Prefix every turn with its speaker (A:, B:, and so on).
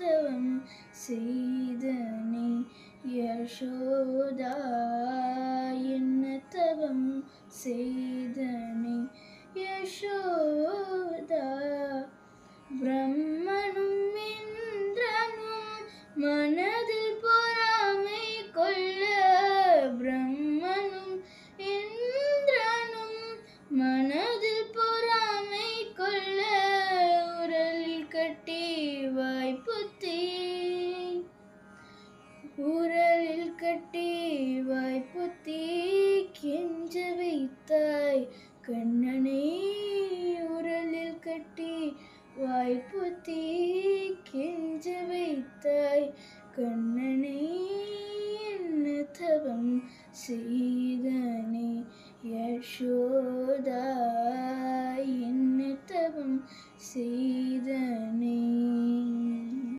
A: தவம் செய்தனை யசோதா என்ன தவம் செய்தனை யசோதா பிரம்மனும் இந்திரனும் மனதில் பொறாமை கொள்ள பிரம்மனும் இந்திரனும் மனதில் பொறாமை கொள்ள உரலில் கட்டி வாய்ப்புத்தி உரலில் கட்டி வாய்ப்புத்தி கெஞ்ச வைத்தாய் கண்ணனை உரலில் கட்டி வாய்ப்புத்தி கெஞ்ச வைத்தாய் கண்ணனை.